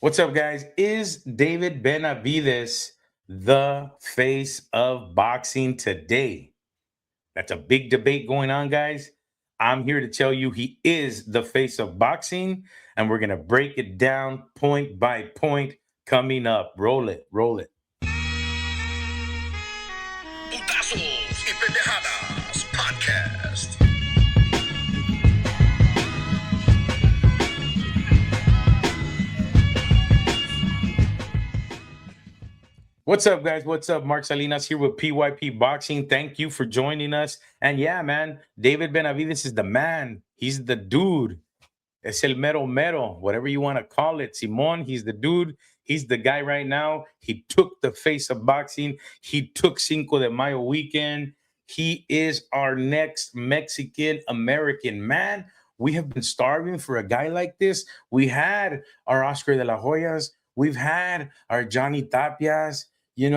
What's up, guys? Is David Benavidez the face of boxing today? That's a big debate going on, guys. I'm here to tell you he is the face of boxing, and we're going to break it down point by point coming up. Roll it, roll it. Putazos y Pendejadas Podcast. What's up, guys? What's up? Mark Salinas here with PYP Boxing. Thank you for joining us. And yeah, man, David Benavidez is the man. He's the dude. Es el mero mero, whatever you want to call it. Simon, he's the dude. He's the guy right now. He took the face of boxing. He took Cinco de Mayo weekend. He is our next Mexican American man. We have been starving for a guy like this. We had our Oscar De La Hoyas. We've had our Johnny Tapias. We've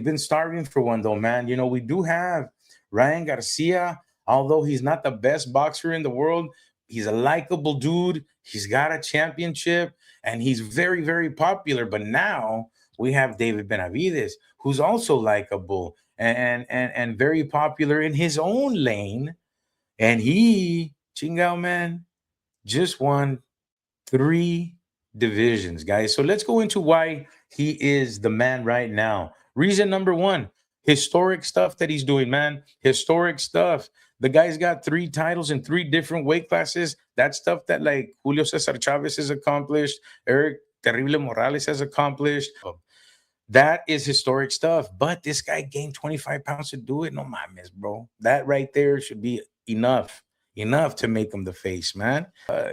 been starving for one though, man. We do have Ryan Garcia. Although he's not the best boxer in the world, he's a likable dude. He's got a championship and he's very, very popular. But now we have David Benavidez, who's also likable and very popular in his own lane. And he, chingao man, just won 3 divisions, guys. So let's go into why he is the man right now. Reason number 1, historic stuff that he's doing, man. Historic stuff. The guy's got 3 titles in 3 different weight classes. That's stuff that like Julio Cesar Chavez has accomplished, Eric Terrible Morales has accomplished. That is historic stuff. But this guy gained 25 pounds to do it. No mames, bro. That right there should be enough to make him the face, man.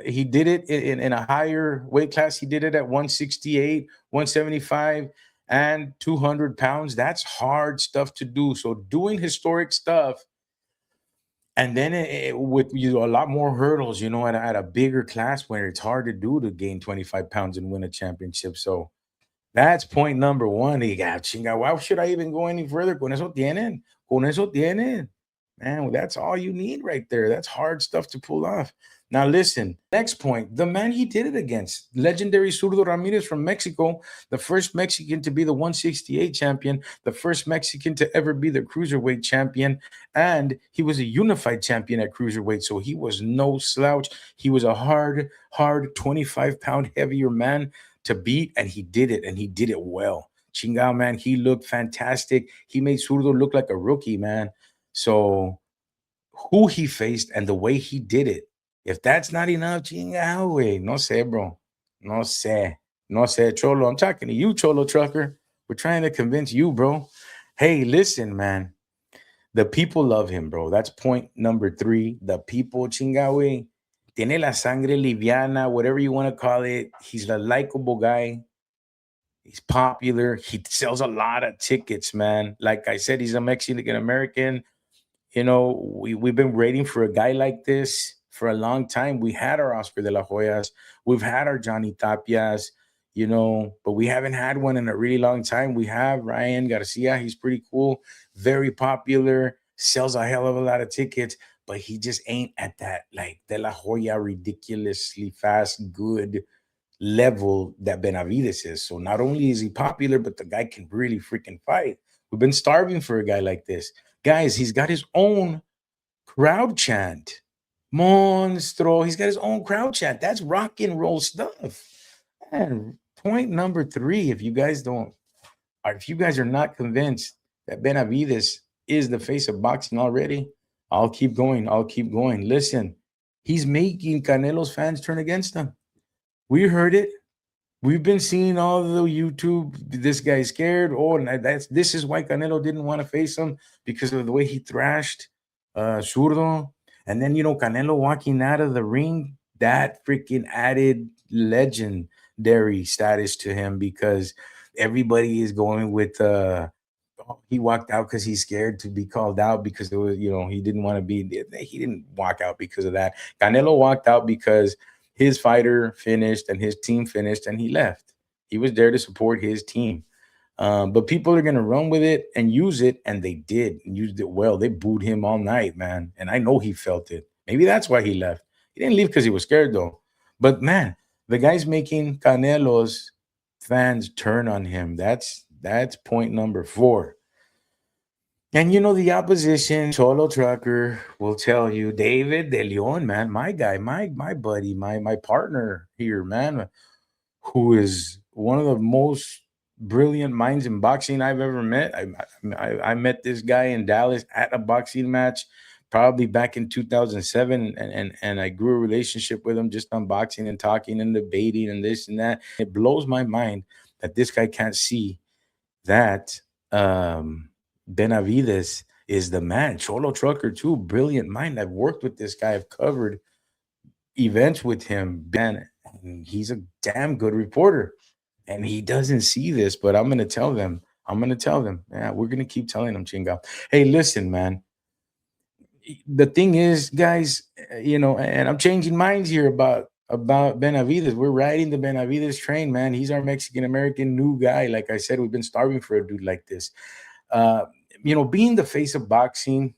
He did it in a higher weight class. He did it at 168, 175, and 200 pounds. That's hard stuff to do. So doing historic stuff, and then with a lot more hurdles, at a bigger class where it's hard to do to gain 25 pounds and win a championship. So that's point number 1. He got chinga. Why should I even go any further? Con eso tienen. Con eso tienen. Man, well, that's all you need right there. That's hard stuff to pull off. Now, listen, next point, the man he did it against, legendary Zurdo Ramirez from Mexico, the first Mexican to be the 168 champion, the first Mexican to ever be the cruiserweight champion, and he was a unified champion at cruiserweight, so he was no slouch. He was a hard 25-pound heavier man to beat, and he did it, and he did it well. Chingao, man, he looked fantastic. He made Zurdo look like a rookie, man. So who he faced and the way he did it, if that's not enough, chingao, wey. No sé, bro. No sé, Cholo. I'm talking to you, Cholo Trucker. We're trying to convince you, bro. Hey, listen, man. The people love him, bro. That's point number 3. The people, chingao, wey. Tiene la sangre liviana, whatever you want to call it. He's a likable guy. He's popular. He sells a lot of tickets, man. Like I said, he's a Mexican American. We've been waiting for a guy like this for a long time. We had our Oscar De La Hoyas. We've had our Johnny Tapias, but we haven't had one in a really long time. We have Ryan Garcia. He's pretty cool, very popular, sells a hell of a lot of tickets, but he just ain't at that, like, De La Hoya ridiculously fast, good level that Benavidez is. So not only is he popular, but the guy can really freaking fight. We've been starving for a guy like this. Guys, he's got his own crowd chant. Monstro. He's got his own crowd chant. That's rock and roll stuff. And point number 3, if you guys are not convinced that Benavidez is the face of boxing already, I'll keep going. Listen, he's making Canelo's fans turn against him. We heard it. We've been seeing all the YouTube. This guy's scared. Oh, and this is why Canelo didn't want to face him, because of the way he thrashed Zurdo. And then Canelo walking out of the ring, that freaking added legendary status to him, because everybody is going with he walked out because he's scared to be called out, because it was he didn't want to be. He didn't walk out because of that. Canelo walked out because his fighter finished and his team finished, and he left. He was there to support his team. But people are going to run with it and use it, and they did, and used it well. They booed him all night, man, and I know he felt it. Maybe that's why he left. He didn't leave because he was scared, though. But, man, The guy's making Canelo's fans turn on him. That's point number four. And the opposition, Cholo Trucker, will tell you, David De Leon, man, my guy, my buddy, my partner here, man, who is one of the most brilliant minds in boxing I've ever met. I met this guy in Dallas at a boxing match, probably back in 2007, and I grew a relationship with him just on boxing and talking and debating and this and that. It blows my mind that this guy can't see that Benavidez is the man. Cholo Trucker too, brilliant mind. I've worked with this guy. I've covered events with him. Ben, and he's a damn good reporter, and he doesn't see this. But I'm gonna tell them. I'm gonna tell them. Yeah, we're gonna keep telling them, Chinga. Hey, listen, man. The thing is, guys, and I'm changing minds here about Benavidez. We're riding the Benavidez train, man. He's our Mexican American new guy. Like I said, we've been starving for a dude like this. Uh, being the face of boxing,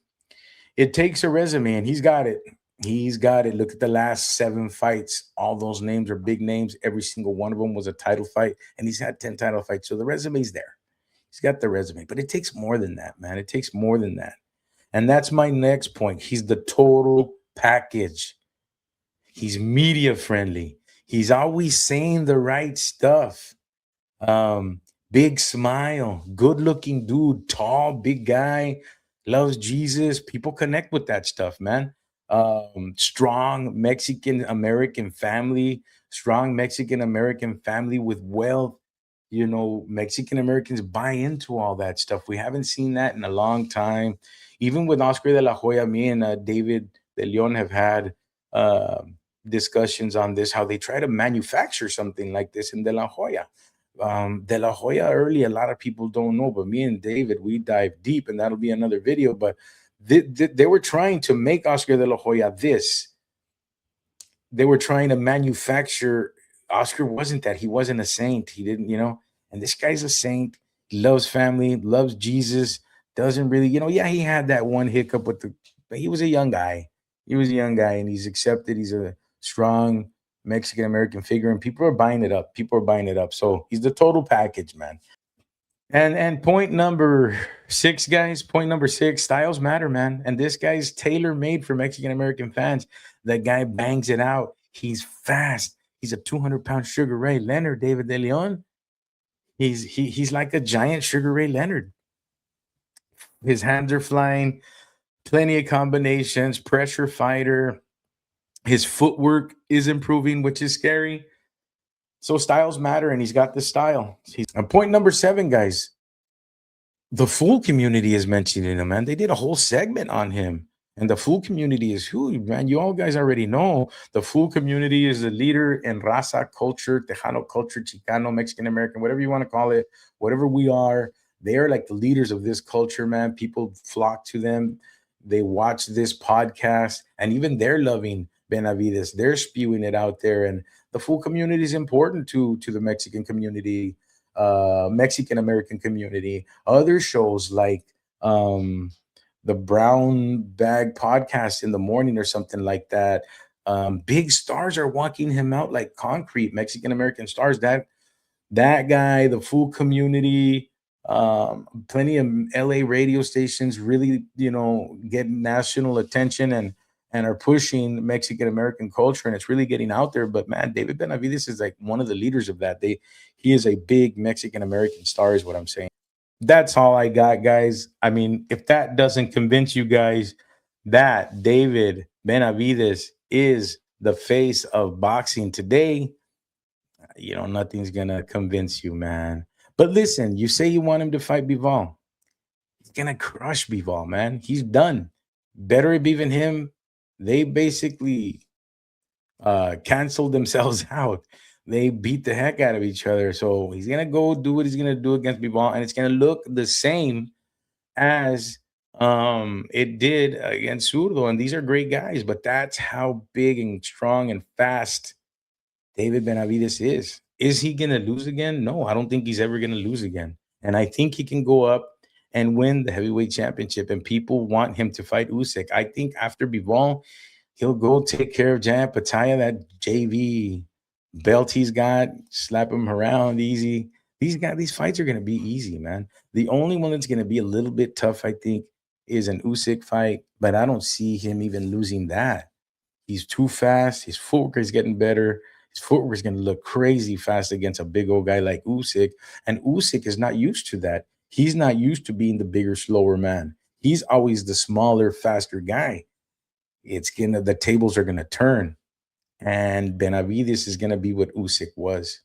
it takes a resume, and he's got it. He's got it. Look at the last 7 fights. All those names are big names. Every single one of them was a title fight, and he's had 10 title fights. So the resume's there. He's got the resume, but it takes more than that, man. It takes more than that. And that's my next point. He's the total package. He's media friendly. He's always saying the right stuff. Um, Big smile, good looking dude, tall, big guy, loves Jesus. People connect with that stuff, man. Strong Mexican American family, strong Mexican American family with wealth. Mexican Americans buy into all that stuff. We haven't seen that in a long time. Even with Oscar De La Hoya, me and David De Leon have had uh, discussions on this, how they try to manufacture something like this in De La Hoya. De La Hoya early, a lot of people don't know, but me and David, we dive deep, and that'll be another video. But they were trying to make Oscar De La Hoya this. They were trying to manufacture. Oscar wasn't that. He wasn't a saint. He didn't, and this guy's a saint. He loves family, loves Jesus, doesn't really, yeah, he had that one hiccup but he was a young guy. He was a young guy, and he's accepted. He's a strong Mexican American figure, and people are buying it up. People are buying it up. So he's the total package, man. And point number six, guys. Point number six: styles matter, man. And this guy's tailor made for Mexican American fans. That guy bangs it out. He's fast. He's a 200-pound Sugar Ray Leonard, David De Leon. He's like a giant Sugar Ray Leonard. His hands are flying. Plenty of combinations. Pressure fighter. His footwork is improving, which is scary. So styles matter, and he's got the style. And point number seven, guys. The Fool community is mentioning him, man. They did a whole segment on him. And the Fool community is huge, man. You all guys already know the Fool community is a leader in raza culture, Tejano culture, Chicano, Mexican American, whatever you want to call it, whatever we are. They are like the leaders of this culture, man. People flock to them. They watch this podcast, and even they're loving Benavidez. They're spewing it out there. And the Fool community is important to the Mexican community, Mexican American community. Other shows like the Brown Bag podcast in the morning or something like that. Big stars are walking him out like concrete. Mexican American stars. That guy, the Fool community, plenty of LA radio stations really, get national attention and are pushing Mexican American culture, and it's really getting out there. But man, David Benavidez is like one of the leaders of that. He is a big Mexican American star, is what I'm saying. That's all I got, guys. I mean, if that doesn't convince you guys that David Benavidez is the face of boxing today, nothing's gonna convince you, man. But listen, you say you want him to fight Bival. He's gonna crush Bival, man. He's done. Better even him. They basically canceled themselves out. They beat the heck out of each other. So he's gonna go do what he's gonna do against Bival, and it's gonna look the same as it did against Zurdo. And these are great guys, but that's how big and strong and fast David Benavidez is. Is he gonna lose again? No, I don't think he's ever gonna lose again. And I think he can go up and win the heavyweight championship. And people want him to fight Usyk. I think after Bival, he'll go take care of Jan Pataya, that JV belt he's got, slap him around easy. These fights are gonna be easy, man. The only one that's gonna be a little bit tough, I think, is an Usyk fight, but I don't see him even losing that. He's too fast. His footwork is getting better. His footwork is going to look crazy fast against a big old guy like Usyk. And Usyk is not used to that. He's not used to being the bigger, slower man. He's always the smaller, faster guy. The tables are gonna turn. And Benavidez is gonna be what Usyk was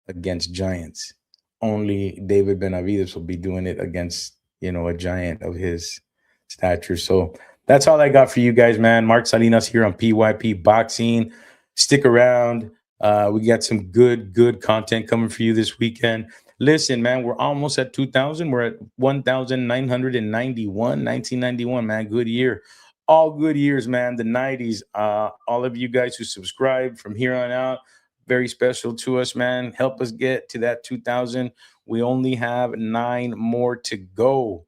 against giants. Only David Benavidez will be doing it against, a giant of his stature. So that's all I got for you guys, man. Mark Salinas here on PYP Boxing. Stick around. We got some good content coming for you this weekend. Listen, man, we're almost at 2,000. We're at 1,991, 1991, man. Good year. All good years, man. The 90s. All of you guys who subscribe from here on out, very special to us, man. Help us get to that 2,000. We only have 9 more to go.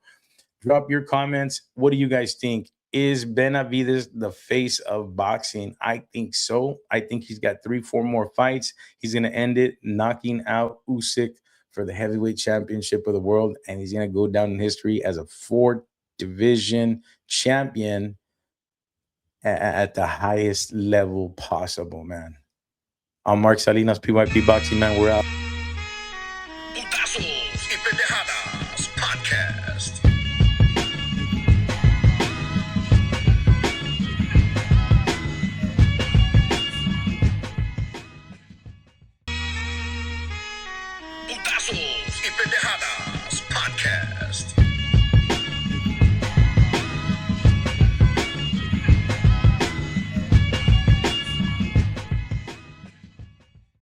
Drop your comments. What do you guys think? Is Benavidez the face of boxing? I think so. I think he's got 3, 4 more fights. He's going to end it knocking out Usyk for the heavyweight championship of the world, and he's going to go down in history as a 4th division champion at the highest level possible, man. I'm Mark Salinas, PYP Boxing, man. We're out. Putazos y pendejadas podcast. Putazos y pendejadas podcast.